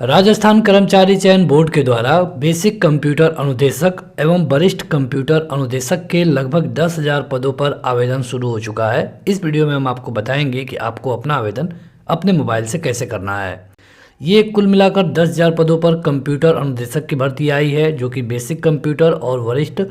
राजस्थान कर्मचारी चयन बोर्ड के द्वारा बेसिक कंप्यूटर अनुदेशक एवं वरिष्ठ कंप्यूटर अनुदेशक के लगभग 10,000 पदों पर आवेदन शुरू हो चुका है। इस वीडियो में हम आपको बताएंगे कि आपको अपना आवेदन अपने मोबाइल से कैसे करना है। ये कुल मिलाकर 10,000 पदों पर कंप्यूटर अनुदेशक की भर्ती आई है, जो कि बेसिक कंप्यूटर और वरिष्ठ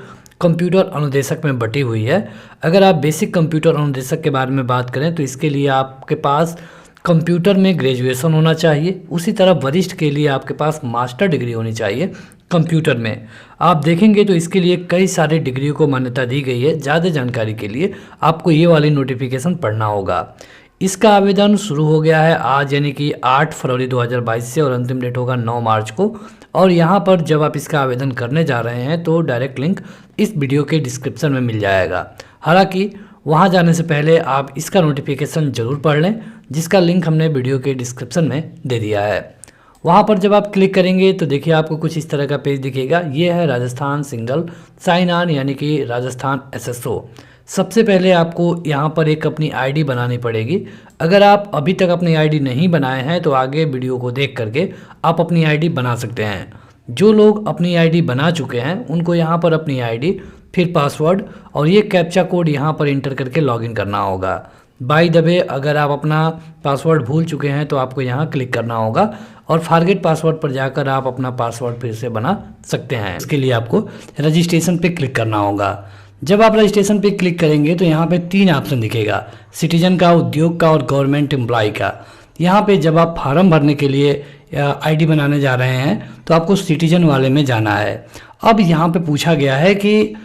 कंप्यूटर अनुदेशक में बटी हुई है। अगर आप बेसिक कंप्यूटर अनुदेशक के बारे में बात करें तो इसके लिए आपके पास कंप्यूटर में ग्रेजुएशन होना चाहिए। उसी तरह वरिष्ठ के लिए आपके पास मास्टर डिग्री होनी चाहिए कंप्यूटर में। आप देखेंगे तो इसके लिए कई सारे डिग्रियों को मान्यता दी गई है। ज़्यादा जानकारी के लिए आपको ये वाली नोटिफिकेशन पढ़ना होगा। इसका आवेदन शुरू हो गया है आज, यानी कि 8 फरवरी 2022 से, और अंतिम डेट होगा 9 मार्च को। और यहाँ पर जब आप इसका आवेदन करने जा रहे हैं तो डायरेक्ट लिंक इस वीडियो के डिस्क्रिप्शन में मिल जाएगा। हालांकि वहाँ जाने से पहले आप इसका नोटिफिकेशन ज़रूर पढ़ लें, जिसका लिंक हमने वीडियो के डिस्क्रिप्शन में दे दिया है। वहाँ पर जब आप क्लिक करेंगे तो देखिए आपको कुछ इस तरह का पेज दिखेगा। ये है राजस्थान सिंगल साइन ऑन, यानी कि राजस्थान एसएसओ। सबसे पहले आपको यहाँ पर एक अपनी आईडी बनानी पड़ेगी। अगर आप अभी तक अपनी आईडी नहीं बनाए हैं तो आगे वीडियो को देख करके आप अपनी आईडी बना सकते हैं। जो लोग अपनी आईडी बना चुके हैं उनको यहाँ पर अपनी आईडी, फिर पासवर्ड और ये कैप्चा कोड यहाँ पर इंटर करके लॉगिन करना होगा। बाय द वे, अगर आप अपना पासवर्ड भूल चुके हैं तो आपको यहाँ क्लिक करना होगा और फॉरगेट पासवर्ड पर जाकर आप अपना पासवर्ड फिर से बना सकते हैं। इसके लिए आपको रजिस्ट्रेशन पे क्लिक करना होगा। जब आप रजिस्ट्रेशन पे क्लिक करेंगे तो यहाँ पे 3 ऑप्शन दिखेगा, सिटीजन का, उद्योग का और गवर्नमेंट एम्प्लॉय का। यहाँ पे जब आप फार्म भरने के लिए आईडी बनाने जा रहे हैं तो आपको सिटीजन वाले में जाना है। अब यहाँ पे पूछा गया है कि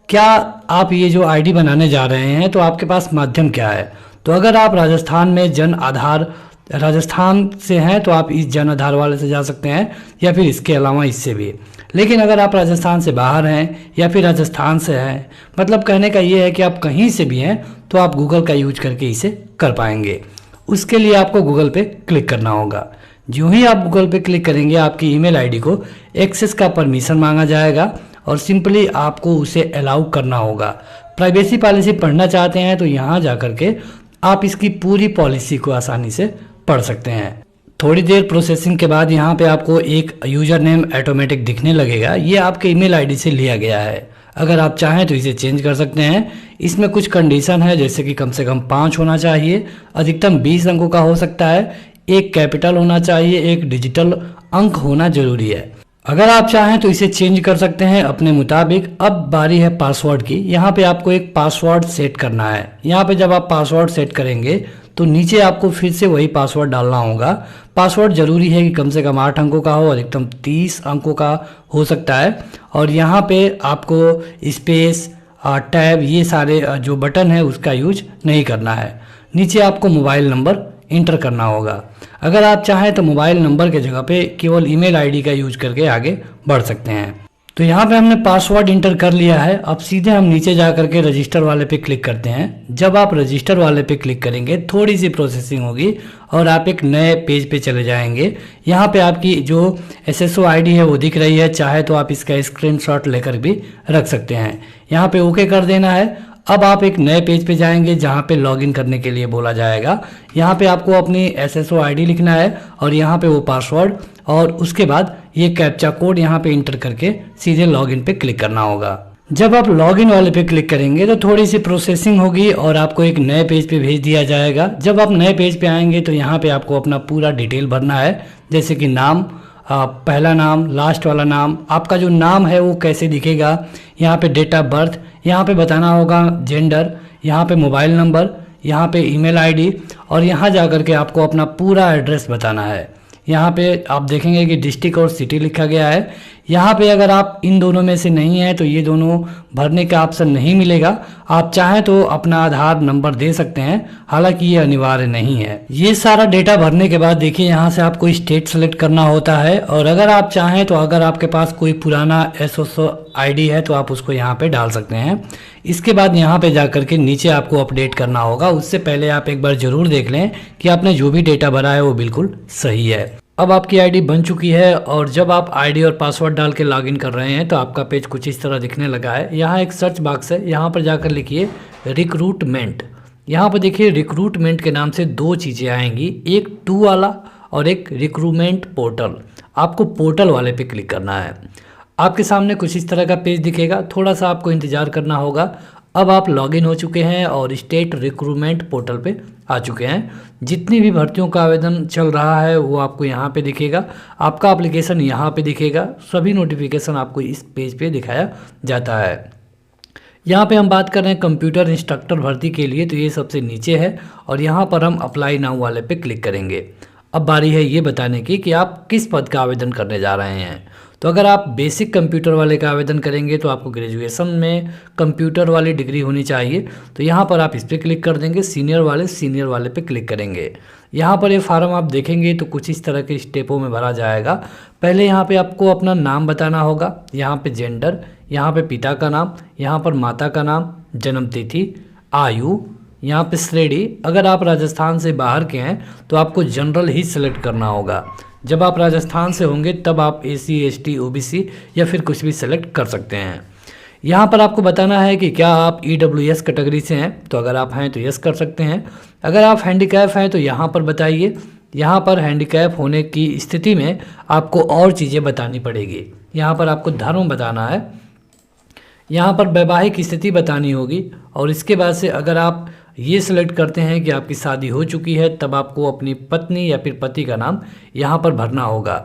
क्या आप ये जो आईडी बनाने जा रहे हैं तो आपके पास माध्यम क्या है। तो अगर आप राजस्थान में जन आधार राजस्थान से हैं तो आप इस जन आधार वाले से जा सकते हैं, या फिर इसके अलावा इससे भी। लेकिन अगर आप राजस्थान से बाहर हैं या फिर राजस्थान से हैं, मतलब कहने का ये है कि आप कहीं से भी हैं, तो आप गूगल का यूज करके इसे कर पाएंगे। उसके लिए आपको गूगल पे क्लिक करना होगा। जो ही आप गूगल पे क्लिक करेंगे आपकी ईमेल आईडी को एक्सेस का परमिशन मांगा जाएगा और सिंपली आपको उसे अलाउ करना होगा। प्राइवेसी पॉलिसी पढ़ना चाहते हैं तो यहाँ जा करके आप इसकी पूरी पॉलिसी को आसानी से पढ़ सकते हैं। थोड़ी देर प्रोसेसिंग के बाद यहाँ पे आपको एक यूजर नेम ऑटोमेटिक दिखने लगेगा। ये आपके ईमेल आईडी से लिया गया है। अगर आप चाहें तो इसे चेंज कर सकते हैं। इसमें कुछ कंडीशन है, जैसे कि कम से कम 5 होना चाहिए, अधिकतम 20 अंकों का हो सकता है, एक कैपिटल होना चाहिए, एक डिजिटल अंक होना जरूरी है। अगर आप चाहें तो इसे चेंज कर सकते हैं अपने मुताबिक। अब बारी है पासवर्ड की। यहाँ पे आपको एक पासवर्ड सेट करना है। यहाँ पे जब आप पासवर्ड सेट करेंगे तो नीचे आपको फिर से वही पासवर्ड डालना होगा। पासवर्ड जरूरी है कि कम से कम 8 अंकों का हो, अधिकतम 30 अंकों का हो सकता है। और यहाँ पे आपको स्पेस, टैब, ये सारे जो बटन है उसका यूज नहीं करना है। नीचे आपको मोबाइल नंबर इंटर करना होगा। अगर आप चाहें तो मोबाइल नंबर के जगह पे केवल ईमेल आईडी का यूज करके आगे बढ़ सकते हैं। तो यहाँ पे हमने पासवर्ड इंटर कर लिया है। अब सीधे हम नीचे जा करके रजिस्टर वाले पे क्लिक करते हैं। जब आप रजिस्टर वाले पे क्लिक करेंगे थोड़ी सी प्रोसेसिंग होगी और आप एक नए पेज पे चले जाएंगे। यहाँ पे आपकी जो एसएसओ आईडी है वो दिख रही है। चाहे तो आप इसका स्क्रीनशॉट लेकर भी रख सकते हैं। यहाँ पे ओके कर देना है। अब आप एक नए पेज पे जाएंगे जहाँ पे लॉगिन करने के लिए बोला जाएगा। यहाँ पे आपको अपनी एसएसओ आईडी लिखना है और यहाँ पे वो पासवर्ड, और उसके बाद ये कैप्चा कोड यहाँ पे इंटर करके सीधे लॉगिन पे क्लिक करना होगा। जब आप लॉगिन वाले पे क्लिक करेंगे तो थोड़ी सी प्रोसेसिंग होगी और आपको एक नए पेज पे भेज दिया जाएगा। जब आप नए पेज पे आएंगे तो यहाँ पे आपको अपना पूरा डिटेल भरना है, जैसे कि नाम, पहला नाम, लास्ट वाला नाम, आपका जो नाम है वो कैसे दिखेगा, यहाँ पे डेट ऑफ बर्थ, यहाँ पे बताना होगा जेंडर, यहाँ पे मोबाइल नंबर, यहाँ पे ईमेल आईडी, और यहाँ जा कर के आपको अपना पूरा एड्रेस बताना है। यहाँ पे आप देखेंगे कि डिस्ट्रिक्ट और सिटी लिखा गया है। यहाँ पे अगर आप इन दोनों में से नहीं हैं तो ये दोनों भरने का ऑप्शन नहीं मिलेगा। आप चाहें तो अपना आधार नंबर दे सकते हैं, हालांकि ये अनिवार्य नहीं है। ये सारा डेटा भरने के बाद देखिए यहाँ से आपको स्टेट सेलेक्ट करना होता है, और अगर आप चाहें तो अगर आपके पास कोई पुराना एसएसओ आईडी है तो आप उसको यहाँ पे डाल सकते हैं। इसके बाद यहाँ पे जाकर के नीचे आपको अपडेट करना होगा। उससे पहले आप एक बार जरूर देख लें कि आपने जो भी डेटा भरा है वो बिल्कुल सही है। अब आपकी आईडी बन चुकी है और जब आप आईडी और पासवर्ड डाल के लॉगिन कर रहे हैं तो आपका पेज कुछ इस तरह दिखने लगा है। यहाँ एक सर्च बॉक्स है, यहाँ पर जाकर लिखिए रिक्रूटमेंट। यहाँ पर देखिए रिक्रूटमेंट के नाम से 2 चीज़ें आएंगी, एक टू वाला और एक रिक्रूटमेंट पोर्टल। आपको पोर्टल वाले पे क्लिक करना है। आपके सामने कुछ इस तरह का पेज दिखेगा, थोड़ा सा आपको इंतज़ार करना होगा। अब आप लॉगिन हो चुके हैं और स्टेट रिक्रूटमेंट पोर्टल पे आ चुके हैं। जितनी भी भर्तियों का आवेदन चल रहा है वो आपको यहाँ पे दिखेगा, आपका एप्लीकेशन यहाँ पे दिखेगा, सभी नोटिफिकेशन आपको इस पेज पे दिखाया जाता है। यहाँ पे हम बात कर रहे हैं कंप्यूटर इंस्ट्रक्टर भर्ती के लिए, तो ये सबसे नीचे है और यहाँ पर हम अप्लाई नाउ वाले पे क्लिक करेंगे। अब बारी है ये बताने की कि आप किस पद का आवेदन करने जा रहे हैं। तो अगर आप बेसिक कंप्यूटर वाले का आवेदन करेंगे तो आपको ग्रेजुएशन में कंप्यूटर वाली डिग्री होनी चाहिए, तो यहाँ पर आप इस पर क्लिक कर देंगे। सीनियर वाले पे क्लिक करेंगे। यहाँ पर ये फार्म आप देखेंगे तो कुछ इस तरह के स्टेपों में भरा जाएगा। पहले यहाँ पे आपको अपना नाम बताना होगा, यहाँ पे जेंडर, यहाँ पे पिता का नाम, यहाँ पर माता का नाम, जन्म तिथि, आयु, यहाँ पे श्रेणी। अगर आप राजस्थान से बाहर के हैं तो आपको जनरल ही सिलेक्ट करना होगा। जब आप राजस्थान से होंगे तब आप SC ST OBC या फिर कुछ भी सिलेक्ट कर सकते हैं। यहाँ पर आपको बताना है कि क्या आप EWS कैटेगरी से हैं, तो अगर आप हैं तो यस कर सकते हैं। अगर आप हैंडीकैप हैं तो यहाँ पर बताइए। यहाँ पर हैंडीकैप होने की स्थिति में आपको और चीज़ें बतानी पड़ेगी। यहाँ पर आपको धर्म बताना है, यहाँ पर वैवाहिक स्थिति बतानी होगी और इसके बाद से अगर आप ये सिलेक्ट करते हैं कि आपकी शादी हो चुकी है तब आपको अपनी पत्नी या फिर पति का नाम यहाँ पर भरना होगा।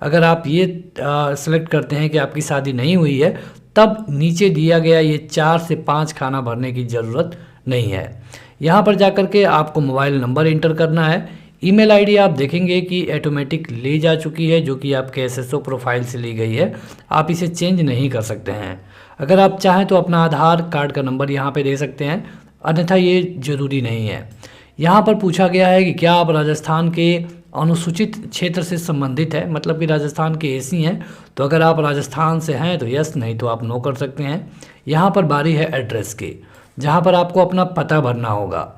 अगर आप ये सिलेक्ट करते हैं कि आपकी शादी नहीं हुई है तब नीचे दिया गया ये 4 से 5 खाना भरने की ज़रूरत नहीं है। यहाँ पर जाकर के आपको मोबाइल नंबर इंटर करना है। ईमेल आईडी आप देखेंगे कि ऑटोमेटिक ले जा चुकी है, जो कि आपके SSO प्रोफाइल से ली गई है, आप इसे चेंज नहीं कर सकते हैं। अगर आप चाहें तो अपना आधार कार्ड का नंबर यहाँ पे दे सकते हैं, अन्यथा ये ज़रूरी नहीं है। यहाँ पर पूछा गया है कि क्या आप राजस्थान के अनुसूचित क्षेत्र से संबंधित है, मतलब कि राजस्थान के SC हैं। तो अगर आप राजस्थान से हैं तो यस, नहीं तो आप नो कर सकते हैं। यहाँ पर बारी है एड्रेस की, जहाँ पर आपको अपना पता भरना होगा।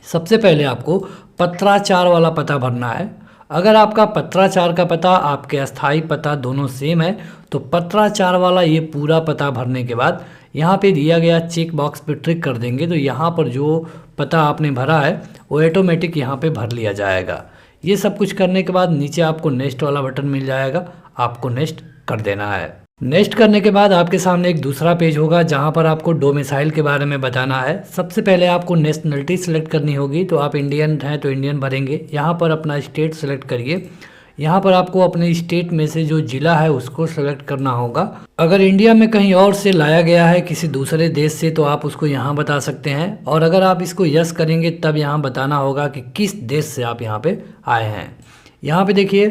सबसे पहले आपको पत्राचार वाला पता भरना है। अगर आपका पत्राचार का पता आपके अस्थाई पता दोनों सेम है तो पत्राचार वाला ये पूरा पता भरने के बाद यहाँ पे दिया गया चेक बॉक्स पे ट्रिक कर देंगे तो यहाँ पर जो पता आपने भरा है वो ऑटोमेटिक यहाँ पे भर लिया जाएगा। ये सब कुछ करने के बाद नीचे आपको नेक्स्ट वाला बटन मिल जाएगा, आपको नेक्स्ट कर देना है। नेक्स्ट करने के बाद आपके सामने एक दूसरा पेज होगा जहां पर आपको डोमिसाइल के बारे में बताना है। सबसे पहले आपको नेशनलिटी सिलेक्ट करनी होगी, तो आप इंडियन हैं तो इंडियन भरेंगे। यहां पर अपना स्टेट सिलेक्ट करिए। यहां पर आपको अपने स्टेट में से जो जिला है उसको सिलेक्ट करना होगा। अगर इंडिया में कहीं और से लाया गया है किसी दूसरे देश से तो आप उसको यहाँ बता सकते हैं, और अगर आप इसको यस करेंगे तब यहाँ बताना होगा कि किस देश से आप यहाँ पे आए हैं। यहाँ पे देखिए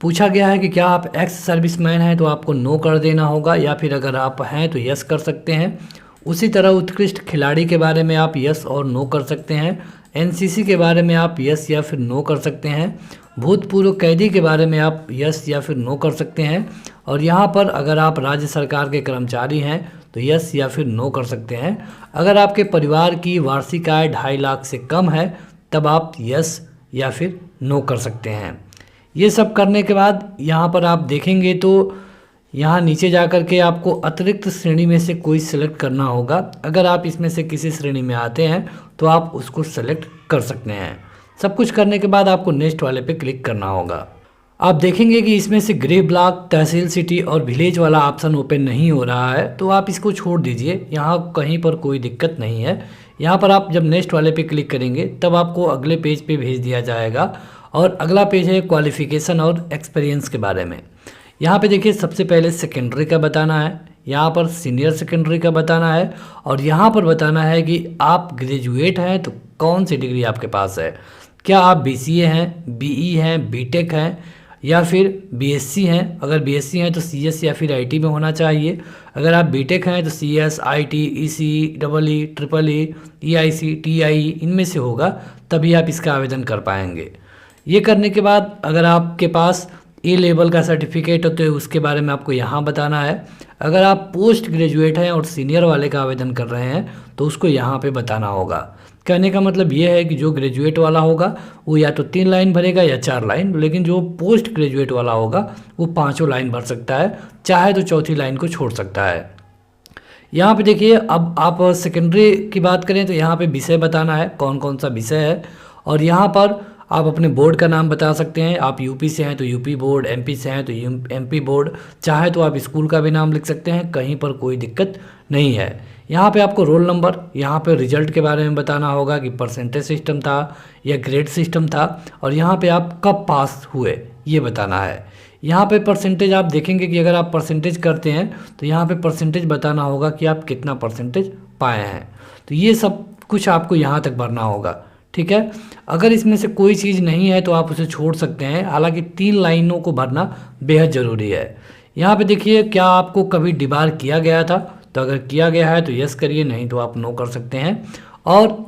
पूछा गया है कि क्या आप एक्स सर्विसमैन हैं, तो आपको नो कर देना होगा, या फिर अगर आप हैं तो यस कर सकते हैं। उसी तरह उत्कृष्ट खिलाड़ी के बारे में आप यस और नो कर सकते हैं। एनसीसी के बारे में आप यस या फिर नो कर सकते हैं। भूतपूर्व कैदी के बारे में आप यस या फिर नो कर सकते हैं। और यहाँ पर अगर आप राज्य सरकार के कर्मचारी हैं तो यस या फिर नो कर सकते हैं। अगर आपके परिवार की वार्षिक आय 2.5 लाख से कम है तब आप यस या फिर नो कर सकते हैं। ये सब करने के बाद यहाँ पर आप देखेंगे तो यहाँ नीचे जाकर के आपको अतिरिक्त श्रेणी में से कोई सिलेक्ट करना होगा। अगर आप इसमें से किसी श्रेणी में आते हैं तो आप उसको सेलेक्ट कर सकते हैं। सब कुछ करने के बाद आपको नेक्स्ट वाले पे क्लिक करना होगा। आप देखेंगे कि इसमें से गृह ब्लॉक, तहसील, सिटी और विलेज वाला ऑप्शन ओपन नहीं हो रहा है, तो आप इसको छोड़ दीजिए। यहाँ कहीं पर कोई दिक्कत नहीं है। यहाँ पर आप जब नेक्स्ट वाले पे क्लिक करेंगे तब आपको अगले पेज पे भेज दिया जाएगा, और अगला पेज है क्वालिफ़िकेशन और एक्सपीरियंस के बारे में। यहाँ पे देखिए सबसे पहले सेकेंडरी का बताना है, यहाँ पर सीनियर सेकेंडरी का बताना है, और यहाँ पर बताना है कि आप ग्रेजुएट हैं तो कौन सी डिग्री आपके पास है। क्या आप BCA हैं, BE हैं, BTech हैं या फिर BSc हैं। अगर BSc हैं तो CS या फिर IT में होना चाहिए। अगर आप BTech हैं तो CS, IT, EC, EE, EIC, TIE इनमें से होगा, तभी आप इसका आवेदन कर पाएंगे। ये करने के बाद अगर आपके पास A लेवल का सर्टिफिकेट हो तो उसके बारे में आपको यहाँ बताना है। अगर आप पोस्ट ग्रेजुएट हैं और सीनियर वाले का आवेदन कर रहे हैं तो उसको यहाँ पे बताना होगा। कहने का मतलब ये है कि जो ग्रेजुएट वाला होगा वो या तो 3 लाइन भरेगा या 4 लाइन, लेकिन जो पोस्ट ग्रेजुएट वाला होगा वो 5 लाइन भर सकता है, चाहे तो चौथी लाइन को छोड़ सकता है। यहाँ पे देखिए अब आप सेकेंडरी की बात करें तो यहाँ पे विषय बताना है, कौन कौन सा विषय है, और यहाँ पर आप अपने बोर्ड का नाम बता सकते हैं। आप यूपी से हैं तो यूपी बोर्ड, एमपी से हैं तो एमपी बोर्ड, चाहे तो आप स्कूल का भी नाम लिख सकते हैं, कहीं पर कोई दिक्कत नहीं है। यहाँ पे आपको रोल नंबर, यहाँ पे रिजल्ट के बारे में बताना होगा कि परसेंटेज सिस्टम था या ग्रेड सिस्टम था, और यहाँ पे आप कब पास हुए ये बताना है। यहाँ पे परसेंटेज आप देखेंगे कि अगर आप परसेंटेज करते हैं तो यहाँ पे परसेंटेज बताना होगा कि आप कितना परसेंटेज पाए हैं। तो ये सब कुछ आपको यहाँ तक भरना होगा, ठीक है। अगर इसमें से कोई चीज़ नहीं है तो आप उसे छोड़ सकते हैं, हालांकि 3 लाइनों को भरना बेहद ज़रूरी है। यहाँ पे देखिए, क्या आपको कभी डिबार किया गया था, तो अगर किया गया है तो यस करिए, नहीं तो आप नो कर सकते हैं। और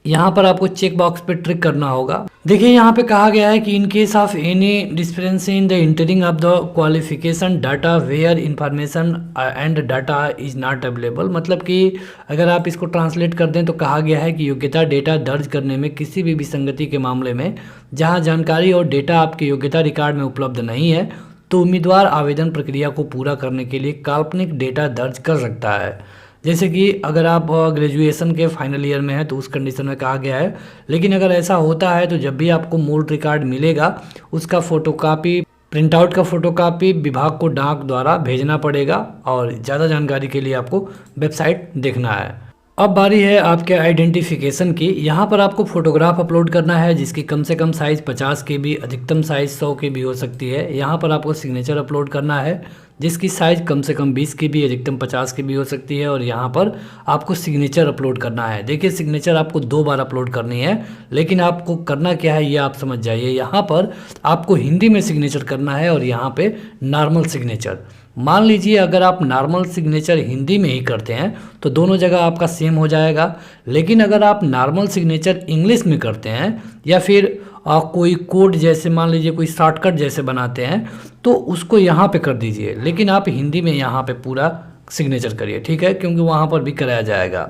यहाँ पर आपको चेक बॉक्स पे ट्रिक करना होगा। देखिए यहाँ पे कहा गया है कि in case of any discrepancy in the entering of the qualification data where information and data is not available, मतलब कि अगर आप इसको ट्रांसलेट कर दें तो कहा गया है कि योग्यता डेटा दर्ज करने में किसी भी विसंगति के मामले में जहाँ जानकारी और डेटा आपके योग्यता रिकॉर्ड में उपलब्ध नहीं है, तो उम्मीदवार आवेदन प्रक्रिया को पूरा करने के लिए काल्पनिक डेटा दर्ज कर सकता है। जैसे कि अगर आप ग्रेजुएशन के फाइनल ईयर में हैं तो उस कंडीशन में कहा गया है। लेकिन अगर ऐसा होता है तो जब भी आपको मूल रिकॉर्ड मिलेगा उसका फोटोकॉपी, प्रिंट आउट का फोटोकॉपी विभाग को डाक द्वारा भेजना पड़ेगा, और ज़्यादा जानकारी के लिए आपको वेबसाइट देखना है। अब बारी है आपके आइडेंटिफिकेशन की। यहाँ पर आपको फोटोग्राफ अपलोड करना है जिसकी कम से कम साइज़ 50 KB, अधिकतम साइज़ 100 KB हो सकती है। यहाँ पर आपको सिग्नेचर अपलोड करना है जिसकी साइज़ कम से कम 20 KB, अधिकतम 50 KB हो सकती है, और यहाँ पर आपको सिग्नेचर अपलोड करना है। देखिए सिग्नेचर आपको 2 बार अपलोड करनी है, लेकिन आपको करना क्या है ये आप समझ जाइए। यहाँ पर आपको हिंदी में सिग्नेचर करना है और यहाँ पे नॉर्मल सिग्नेचर। मान लीजिए अगर आप नॉर्मल सिग्नेचर हिंदी में ही करते हैं तो दोनों जगह आपका सेम हो जाएगा, लेकिन अगर आप नॉर्मल सिग्नेचर इंग्लिश में करते हैं या फिर कोई कोड जैसे मान लीजिए कोई शॉर्टकट जैसे बनाते हैं तो उसको यहाँ पे कर दीजिए, लेकिन आप हिंदी में यहाँ पे पूरा सिग्नेचर करिए, ठीक है, क्योंकि वहाँ पर भी कराया जाएगा।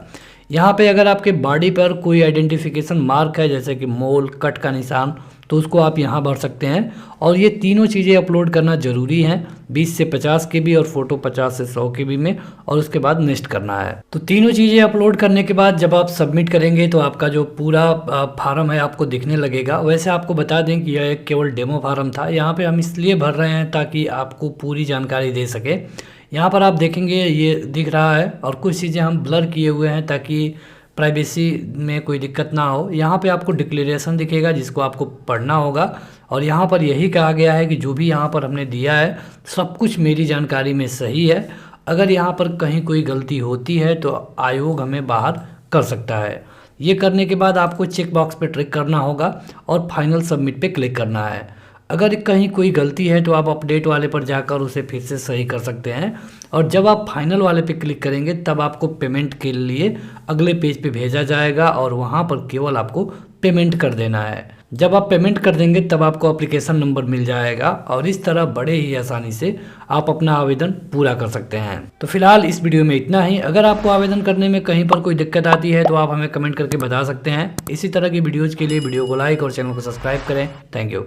यहाँ पे अगर आपके बॉडी पर कोई आइडेंटिफिकेशन मार्क है जैसे कि मोल, कट का निशान, तो उसको आप यहाँ भर सकते हैं। और ये तीनों चीज़ें अपलोड करना ज़रूरी हैं, 20 से 50 KB और फोटो 50 से 100 KB में, और उसके बाद नेक्स्ट करना है। तो तीनों चीज़ें अपलोड करने के बाद जब आप सबमिट करेंगे तो आपका जो पूरा फार्म है आपको दिखने लगेगा। वैसे आपको बता दें कि यह एक केवल डेमो फार्म था, यहाँ पर हम इसलिए भर रहे हैं ताकि आपको पूरी जानकारी दे सके। यहाँ पर आप देखेंगे ये दिख रहा है, और कुछ चीज़ें हम ब्लर किए हुए हैं ताकि प्राइवेसी में कोई दिक्कत ना हो। यहाँ पे आपको डिक्लेरेशन दिखेगा जिसको आपको पढ़ना होगा, और यहाँ पर यही कहा गया है कि जो भी यहाँ पर हमने दिया है सब कुछ मेरी जानकारी में सही है। अगर यहाँ पर कहीं कोई गलती होती है तो आयोग हमें बाहर कर सकता है। ये करने के बाद आपको चेक बॉक्स पे ट्रिक करना होगा और फाइनल सबमिट पे क्लिक करना है। अगर कहीं कोई गलती है तो आप अपडेट वाले पर जाकर उसे फिर से सही कर सकते हैं, और जब आप फाइनल वाले पे क्लिक करेंगे तब आपको पेमेंट के लिए अगले पेज पे भेजा जाएगा, और वहाँ पर केवल आपको पेमेंट कर देना है। जब आप पेमेंट कर देंगे तब आपको एप्लीकेशन नंबर मिल जाएगा, और इस तरह बड़े ही आसानी से आप अपना आवेदन पूरा कर सकते हैं। तो फिलहाल इस वीडियो में इतना ही। अगर आपको आवेदन करने में कहीं पर कोई दिक्कत आती है तो आप हमें कमेंट करके बता सकते हैं। इसी तरह की वीडियोज़ के लिए वीडियो को लाइक और चैनल को सब्सक्राइब करें। Thank you.